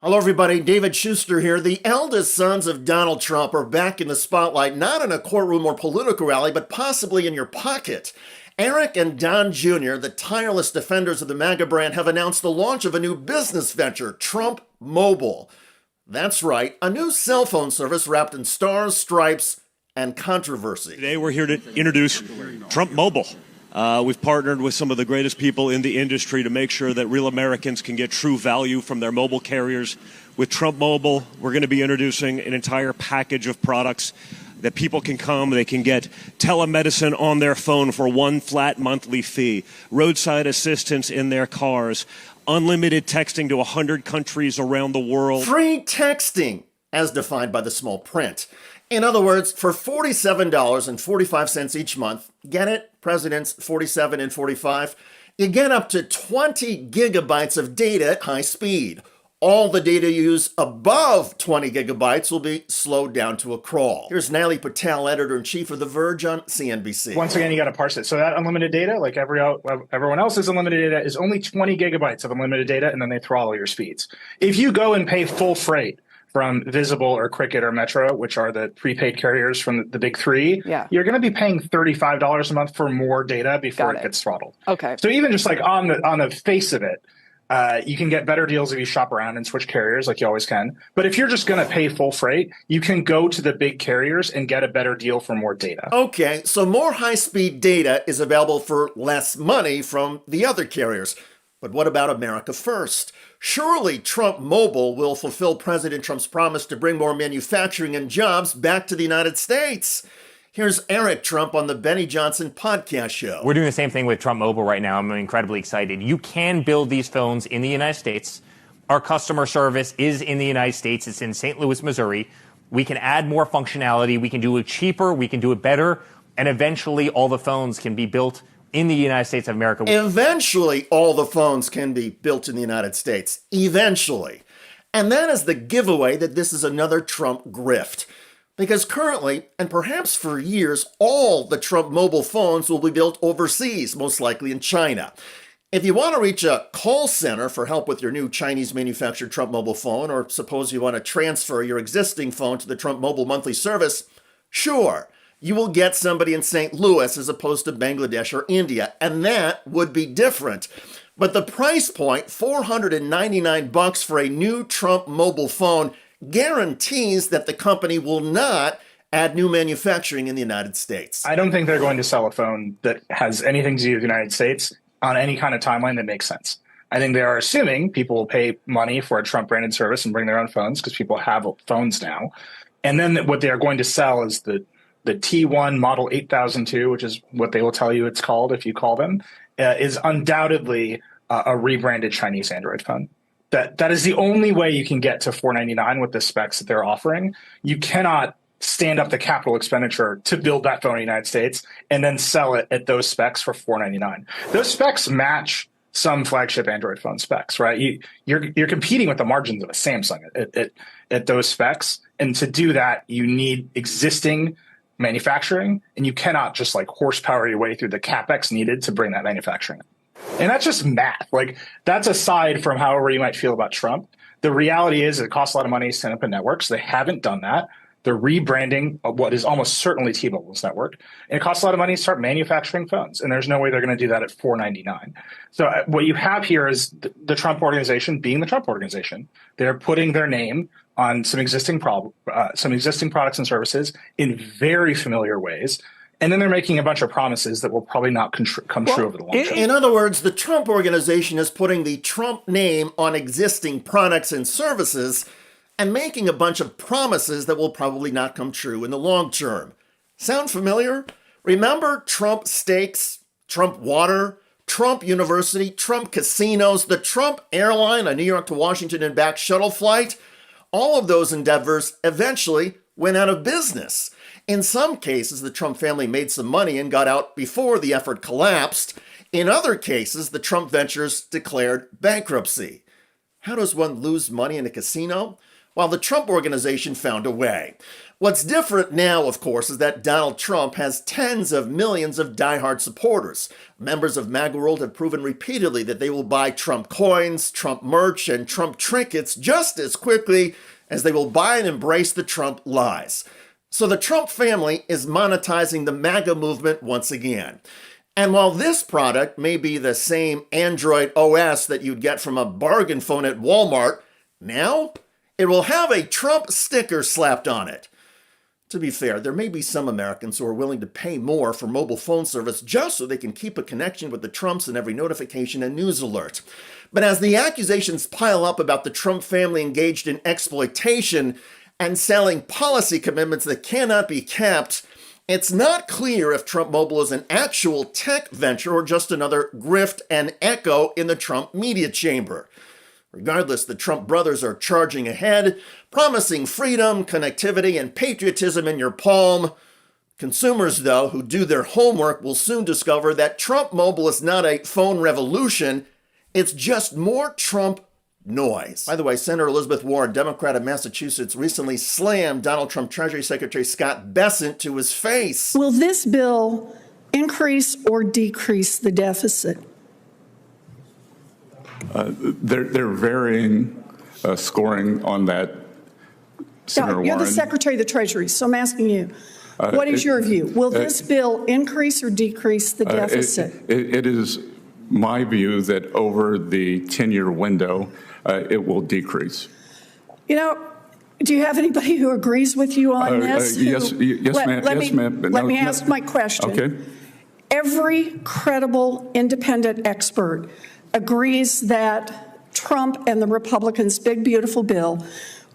Hello, everybody. David Shuster here. The eldest sons of Donald Trump are back in the spotlight, not in a courtroom or political rally, but possibly in your pocket. Eric and Don Jr., the tireless defenders of the MAGA brand, have announced the launch of a new business venture, Trump Mobile. That's right, a new cell phone service wrapped in stars, stripes, and controversy. Today we're here to introduce Trump Mobile. We've partnered with some of the greatest people in the industry to make sure that real Americans can get true value from their mobile carriers. With Trump Mobile, we're going to be introducing an entire package of products that people can come, they can get telemedicine on their phone for one flat monthly fee, roadside assistance in their cars, unlimited texting to 100 countries around the world. Free texting, as defined by the small print. In other words, for $47.45 each month, get it? President's 47 and 45, you get up to 20 gigabytes of data at high speed. All the data you use above 20 gigabytes will be slowed down to a crawl. Here's Nally Patel, editor-in-chief of The Verge on CNBC. Once again, you got to parse it. So that unlimited data, like everyone else's unlimited data, is only 20 gigabytes of unlimited data, and then they throttle your speeds. If you go and pay full freight from Visible or Cricket or Metro, which are the prepaid carriers from the big three, you're going to be paying $35 a month for more data before it gets throttled. Okay. So even just like on the face of it, you can get better deals if you shop around and switch carriers like you always can. But if you're just going to pay full freight, you can go to the big carriers and get a better deal for more data. Okay, so more high-speed data is available for less money from the other carriers. But what about America First? Surely Trump Mobile will fulfill President Trump's promise to bring more manufacturing and jobs back to the United States. Here's Eric Trump on the Benny Johnson podcast show. We're doing the same thing with Trump Mobile right now. I'm incredibly excited. You can build these phones in the United States. Our customer service is in the United States. It's in St. Louis, Missouri. We can add more functionality. We can do it cheaper. We can do it better. And eventually all the phones can be built in the United States of America. Eventually, all the phones can be built in the United States. Eventually. And that is the giveaway that this is another Trump grift. Because currently, and perhaps for years, all the Trump mobile phones will be built overseas, most likely in China. If you want to reach a call center for help with your new Chinese-manufactured Trump mobile phone, or suppose you want to transfer your existing phone to the Trump mobile monthly service, sure, you will get somebody in St. Louis as opposed to Bangladesh or India, and that would be different. But the price point, $499 for a new Trump mobile phone, guarantees that the company will not add new manufacturing in the United States. I don't think they're going to sell a phone that has anything to do with the United States on any kind of timeline that makes sense. I think they are assuming people will pay money for a Trump-branded service and bring their own phones because people have phones now. And then what they are going to sell is the T1 Model 8002, which is what they will tell you it's called if you call them, is undoubtedly a rebranded Chinese Android phone. That is the only way you can get to $499 with the specs that they're offering. You cannot stand up the capital expenditure to build that phone in the United States and then sell it at those specs for $499. Those specs match some flagship Android phone specs, right? You're competing with the margins of a Samsung at those specs. And to do that, you need existing manufacturing, and you cannot just like horsepower your way through the capex needed to bring that manufacturing in. And that's just math. Like, that's aside from however you might feel about Trump. The reality is it costs a lot of money to stand up a network, so they haven't done that. They're rebranding what is almost certainly T-Mobile's network. And it costs a lot of money to start manufacturing phones, and there's no way they're going to do that at $499. So what you have here is the Trump organization being the Trump organization. They're putting their name on some existing products and services in very familiar ways. And then they're making a bunch of promises that will probably not come true over the long term. In other words, the Trump organization is putting the Trump name on existing products and services and making a bunch of promises that will probably not come true in the long term. Sound familiar? Remember Trump Steaks, Trump Water, Trump University, Trump Casinos, the Trump Airline, a New York to Washington and back shuttle flight? All of those endeavors eventually went out of business. In some cases, the Trump family made some money and got out before the effort collapsed. In other cases, the Trump ventures declared bankruptcy. How does one lose money in a casino? while the Trump Organization found a way. What's different now, of course, is that Donald Trump has tens of millions of diehard supporters. Members of MAGA World have proven repeatedly that they will buy Trump coins, Trump merch, and Trump trinkets just as quickly as they will buy and embrace the Trump lies. So the Trump family is monetizing the MAGA movement once again. And while this product may be the same Android OS that you'd get from a bargain phone at Walmart, now it will have a Trump sticker slapped on it. To be fair, there may be some Americans who are willing to pay more for mobile phone service just so they can keep a connection with the Trumps in every notification and news alert. But as the accusations pile up about the Trump family engaged in exploitation and selling policy commitments that cannot be kept, it's not clear if Trump Mobile is an actual tech venture or just another grift and echo in the Trump media chamber. Regardless, the Trump brothers are charging ahead, promising freedom, connectivity, and patriotism in your palm. Consumers, though, who do their homework will soon discover that Trump Mobile is not a phone revolution, it's just more Trump noise. By the way, Senator Elizabeth Warren, Democrat of Massachusetts, recently slammed Donald Trump Treasury Secretary Scott Bessent to his face. Will this bill increase or decrease the deficit? They're varying scoring on that, Senator You're Warren. the Secretary of the Treasury, so I'm asking you, what is your view? Will this bill increase or decrease the deficit? It is my view that over the 10-year window, it will decrease. You know, do you have anybody who agrees with you on this? Yes, ma'am. Let me ask my question. Okay. Every credible independent expert agrees that Trump and the Republicans' big, beautiful bill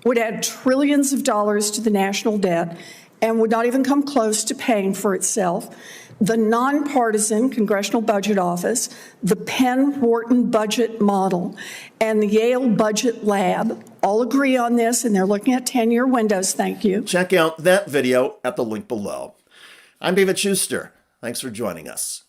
would add trillions of dollars to the national debt and would not even come close to paying for itself. The nonpartisan Congressional Budget Office, the Penn-Wharton budget model, and the Yale Budget Lab all agree on this, and they're looking at 10-year windows. Thank you. Check out that video at the link below. I'm David Shuster. Thanks for joining us.